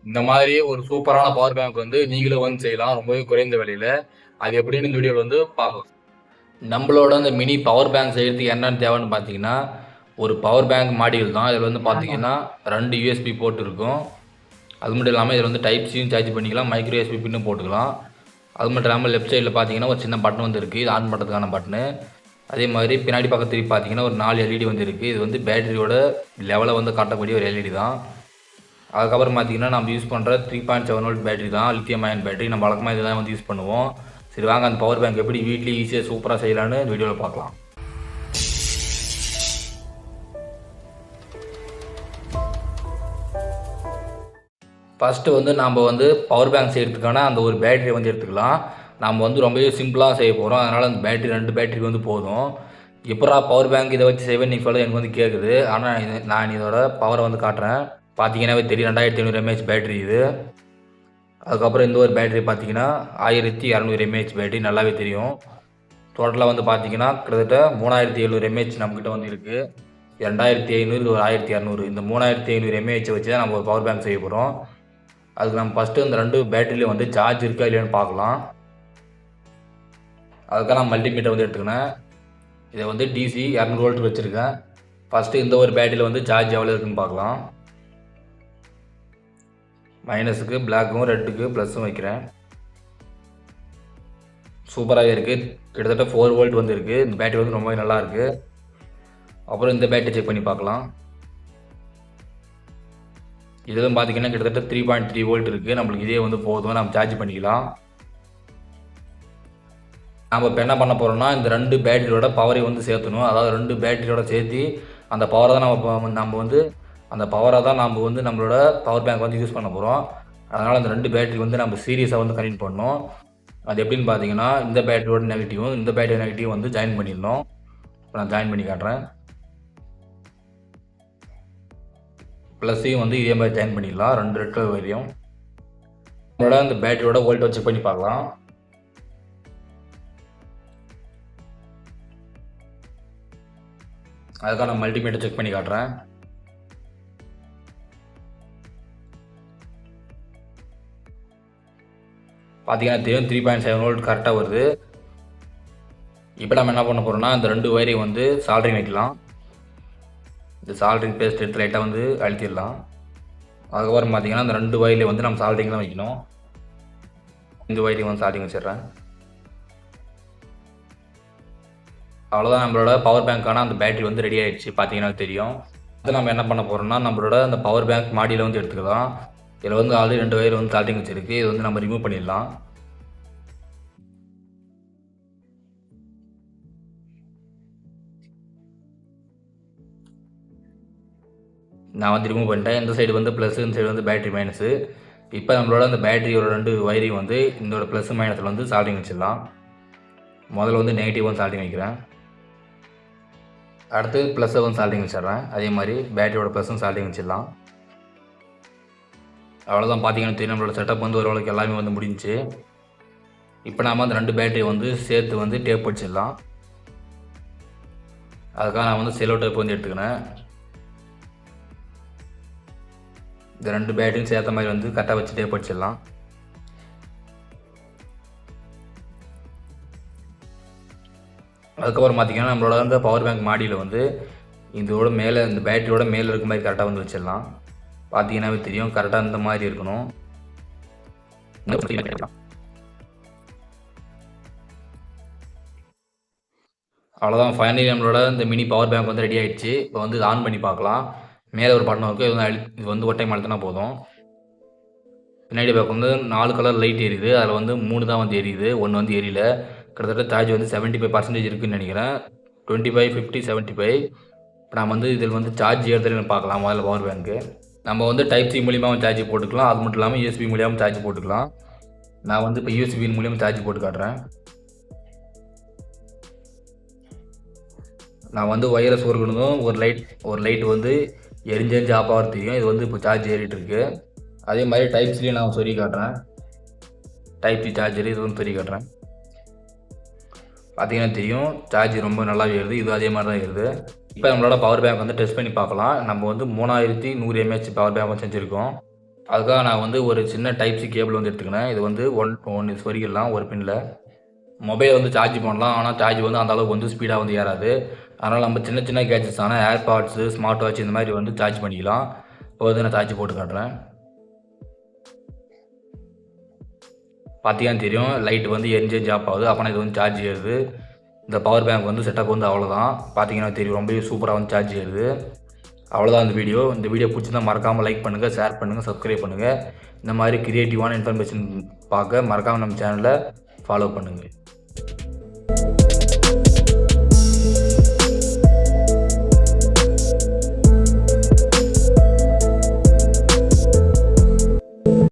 இந்த மாதிரி ஒரு சூப்பரான பவர் பேங்க் வந்து நீங்களும் வந்து செய்யலாம் ரொம்பவே குறைந்த விலையில. அது எப்படின்னு இந்த வீடியோவில் வந்து பார்க்கலாம். நம்மளோட அந்த மினி பவர் பேங்க் செய்யறதுக்கு என்னென்ன தேவைன்னு பார்த்தீங்கன்னா, ஒரு பவர் பேங்க் மாடியூல் தான். இதில் வந்து பார்த்தீங்கன்னா 2 யூஎஸ்பி போர்ட் இருக்கும். அது மட்டும் இல்லாமல் இதில் வந்து டைப் சியும் சார்ஜ் பண்ணிக்கலாம், மைக்ரோ யூஎஸ்பி பின்னும் போட்டுக்கலாம். அது மட்டும் இல்லாமல் லெஃப்ட் சைடில் பார்த்தீங்கன்னா ஒரு சின்ன பட்டன் வந்து இருக்குது, இது ஆன் பண்ணுறதுக்கான பட்டனு. அதே மாதிரி பின்னாடி பக்கம் திருப்பி பார்த்தீங்கன்னா ஒரு 4 எல்இடி வந்து இருக்குது. இது வந்து பேட்டரியோட லெவலை வந்து காட்டக்கூடிய ஒரு எல்இடி தான். அதுக்கப்புறம் பார்த்தீங்கன்னா நம்ம யூஸ் பண்ணுற 3.7 வோல்ட் பேட்டரி தான், லித்தியம் அயன் பேட்டரி. நம்ம வழக்கமாக இதை தான் வந்து யூஸ் பண்ணுவோம். சரி வாங்க அந்த பவர் பேங்க் எப்படி வீட்லேயே ஈஸியாக சூப்பராக செய்யலான்னு வீடியோவில் பார்க்கலாம். ஃபஸ்ட்டு வந்து நம்ம வந்து பவர் பேங்க் செய்கிறதுக்கான அந்த ஒரு பேட்டரியை வந்து எடுத்துக்கலாம். நம்ம வந்து ரொம்பவே சிம்பிளாக செய்ய போகிறோம், அதனால் அந்த பேட்டரி 2 பேட்டரி வந்து போதும். எப்படா பவர் பேங்க் இதை வச்சு செய்வேன் நீங்கள் சொல்ல எனக்கு வந்து கேட்குது. ஆனால் நான் இதோட பவரை வந்து காட்டுறேன். பார்த்தீங்கன்னாவே தெரியும் 2500 mAh பேட்டரி இது. அதுக்கப்புறம் இந்த ஒரு பேட்டரி பார்த்தீங்கன்னா 1200 mAh பேட்டரி, நல்லாவே தெரியும். டோட்டலாக வந்து பார்த்தீங்கன்னா கிட்டத்தட்ட 3700 mAh நம்மக்கிட்ட வந்து இருக்குது. 2500 இது ஒரு 1200, இந்த 3500 mAh வச்சு தான் நம்ம ஒரு பவர் பேங்க் செய்ய போகிறோம். அதுக்கு நம்ம ஃபஸ்ட்டு இந்த 2 பேட்டரியிலையும் வந்து சார்ஜ் இருக்கா இல்லையான்னு பார்க்கலாம். அதுக்காக நான் மல்டிமீட்டர் வந்து எடுத்துக்கினேன். இதை வந்து டிசி 200 வோல்ட் வச்சுருக்கேன். ஃபஸ்ட்டு இந்த ஒரு பேட்டரியில் வந்து சார்ஜ் எவ்வளோ இருக்குன்னு பார்க்கலாம். மைனஸுக்கு பிளாக்கும் ரெட்டுக்கு ப்ளஸ்ஸும் வைக்கிறேன். சூப்பராகவே இருக்குது. கிட்டத்தட்ட 4 வோல்ட் வந்து இருக்குது. இந்த பேட்டரி வந்து ரொம்பவே நல்லா இருக்குது. அப்புறம் இந்த பேட்டரி செக் பண்ணி பார்க்கலாம். இதெல்லாம் பார்த்தீங்கன்னா கிட்டத்தட்ட 3.3 வோல்ட் இருக்குது. நம்மளுக்கு இதே வந்து போதும், நம்ம சார்ஜ் பண்ணிக்கலாம். நம்ம இப்போ என்ன பண்ண போகிறோம்னா இந்த 2 பேட்டரியோட பவரை வந்து சேர்த்தணும். அதாவது 2 பேட்டரியோட சேர்த்து அந்த பவரை தான் நம்ம வந்து அந்த பவரை தான் நம்ம வந்து நம்மளோட பவர் பேங்க் வந்து யூஸ் பண்ண போகிறோம். அதனால் அந்த 2 பேட்டரி வந்து நம்ம சீரியஸாக வந்து கனெக்ட் பண்ணணும். அது எப்படின்னு பார்த்தீங்கன்னா இந்த பேட்டரியோட நெகட்டிவும் இந்த பேட்டரி நெகட்டிவ் வந்து ஜாயின் பண்ணிடணும். இப்போ நான் ஜாயின் பண்ணி காட்டுறேன். ப்ளஸ்ஸையும் வந்து இதே மாதிரி ஜாயின் பண்ணிடலாம், 2 ரெட் கலர் வரையும். நம்மளோட அந்த பேட்டரியோட வோல்டேஜ் செக் பண்ணி பார்க்கலாம். அதுக்காக நான் மல்டிமீட்டர் செக் பண்ணி காட்டுறேன். பார்த்தீங்கன்னா தெரியும் 3.7 வோல்ட் கரெக்டாக வருது. இப்போ நம்ம என்ன பண்ண போகிறோம்னா இந்த 2 ஒயரையும் வந்து சால்டரிங் வைக்கலாம். இந்த சால்டரிங் பேஸ்ட் எடுத்து லைட்டாக வந்து அழுத்திடலாம். அதுக்கப்புறம் பார்த்தீங்கன்னா இந்த 2 ஒயர்லையும் வந்து நம்ம சால்டரிங் தான் வைக்கணும். இந்த ஒயரையும் வந்து சால்டரிங் வச்சிடுறேன். அவ்வளோதான், நம்மளோட பவர் பேங்க்கான அந்த பேட்டரி வந்து ரெடி ஆகிடுச்சு. பார்த்தீங்கன்னா தெரியும். அது நம்ம என்ன பண்ண போகிறோம்னா நம்மளோட அந்த பவர் பேங்க் மாடியில் வந்து எடுத்துக்கலாம். இதில் வந்து ஆல்ரெடி 2 ஒயர் வந்து சால்டரிங் வச்சிருக்கு. இது வந்து நம்ம ரிமூவ் பண்ணிடலாம். நான் வந்து ரிமூவ் பண்ணிட்டேன். இந்த சைடு வந்து ப்ளஸ், இந்த சைடு வந்து பேட்டரி மைனஸு. இப்போ நம்மளோட அந்த பேட்டரியோட 2 ஒயரையும் வந்து இதோட ப்ளஸ் மைனஸில் வந்து சால்டரிங் வச்சிடலாம். முதல்ல வந்து நெகட்டிவ் வந்து சால்டரிங் வைக்கிறேன். அடுத்து ப்ளஸ்ஸை வந்து சால்டரிங் வச்சிடுறேன். அதே மாதிரி பேட்டரியோட ப்ளஸ்ஸும் சால்டரிங் வச்சிடலாம். அவ்வளோதான், பார்த்தீங்கன்னா தெரியும் நம்மளோட செட்டப் வந்து ஓரளவுக்கு எல்லாமே வந்து முடிஞ்சிச்சு. இப்போ நாம் அந்த 2 பேட்டரியை வந்து சேர்த்து வந்து டேப் வச்சிடலாம். அதுக்காக நான் வந்து செலோ டேப் வந்து எடுத்துக்கினேன். இந்த 2 பேட்டரியும் சேர்த்த மாதிரி வந்து கரெக்டாக வச்சு டேப் வச்சிடலாம். அதுக்கப்புறம் பார்த்தீங்கன்னா நம்மளோட அந்த பவர் பேங்க் மாடியில் வந்து இதோட மேலே இந்த பேட்டரியோட மேலே இருக்க மாதிரி கரெக்டாக வந்து வச்சிடலாம். பார்த்தீங்கன்னாவே தெரியும் கரெக்டாக இந்த மாதிரி இருக்கணும். அவ்வளோதான், ஃபைனலி நம்மளோட இந்த மினி பவர் பேங்க் வந்து ரெடி ஆகிடுச்சு. இப்போ வந்து இது ஆன் பண்ணி பார்க்கலாம். மேலே ஒரு பட்டன் இருக்குது, இது வந்து ஒரு டைம் அழுத்தினா போதும். பின்னாடி பக்கம் வந்து 4 கலர் லைட் எரியுது. அதில் வந்து 3 தான் வந்து எரியுது, 1 வந்து எரியல. கிட்டத்தட்ட சார்ஜ் வந்து 75% இருக்குதுன்னு நினைக்கிறேன். 25, 50, 75. இப்போ நம்ம வந்து இதில் வந்து சார்ஜ் ஏறுதுன்னு பார்க்கலாம். முதல்ல பவர் பேங்க்கு நம்ம வந்து டைப் சி மூலியமாக சார்ஜ் போட்டுக்கலாம். அது மட்டும் இல்லாமல் யூஎஸ்பி மூலியமாக சார்ஜ் போட்டுக்கலாம். நான் வந்து இப்போ யூஎஸ்பி மூலியமாக சார்ஜ் போட்டு காட்டுறேன். நான் வந்து ஒயர்லெஸ் ஒர்க்குனதும் ஒரு லைட் வந்து எரிஞ்சு ஆஃப் ஆகிறது தெரியும். இது வந்து இப்போ சார்ஜ் ஏறிட்டு இருக்கு. அதே மாதிரி டைப் சிலையும் நான் சொல்லி காட்டுறேன். டைப் சி சார்ஜர் இது வந்து சொல்லி காட்டுறேன். பார்த்தீங்கன்னா தெரியும் சார்ஜ் ரொம்ப நல்லா ஏறுது. இது அதே மாதிரி தான் ஏறுது. இப்போ நம்மளோட பவர் பேங்க் வந்து டெஸ்ட் பண்ணி பார்க்கலாம். நம்ம வந்து 3100 mAh பவர் பேங்க் வந்து செஞ்சுருக்கோம். அதுக்காக நான் வந்து ஒரு சின்ன டைப் சி கேபிள் வந்து எடுத்துக்கினேன். இது வந்து ஒன்று சொருகிடலாம் ஒரு பின்னில். மொபைல் வந்து சார்ஜ் பண்ணலாம். ஆனால் சார்ஜ் வந்து அந்த அளவுக்கு வந்து ஸ்பீடாக வந்து ஏறாது. அதனால் நம்ம சின்ன சின்ன கேட்ஜெட்ஸான ஏர்பாட்ஸு, ஸ்மார்ட் வாட்ச் இந்த மாதிரி வந்து சார்ஜ் பண்ணிக்கலாம். இப்போ வந்து நான் சார்ஜ் போட்டு காட்டுறேன். பார்த்தீங்கன்னா தெரியும், லைட் வந்து எரிஞ்சு ஆஃப் ஆகுது. அப்போனா இது வந்து சார்ஜ் ஏறுது. இந்த பவர் பேங்க் வந்து செட்டப் வந்து அவ்வளோதான். பார்த்தீங்கன்னா தெரியும், ரொம்பவே சூப்பராக வந்து சார்ஜ் ஏறுது. அவ்வளோதான் இந்த வீடியோ. இந்த வீடியோ பிடிச்சிருந்தா மறக்காமல் லைக் பண்ணுங்கள், ஷேர் பண்ணுங்கள், சப்ஸ்கிரைப் பண்ணுங்கள். இந்த மாதிரி கிரியேட்டிவான இன்ஃபர்மேஷன் பார்க்க மறக்காமல் நம்ம சேனலை ஃபாலோ பண்ணுங்கள்.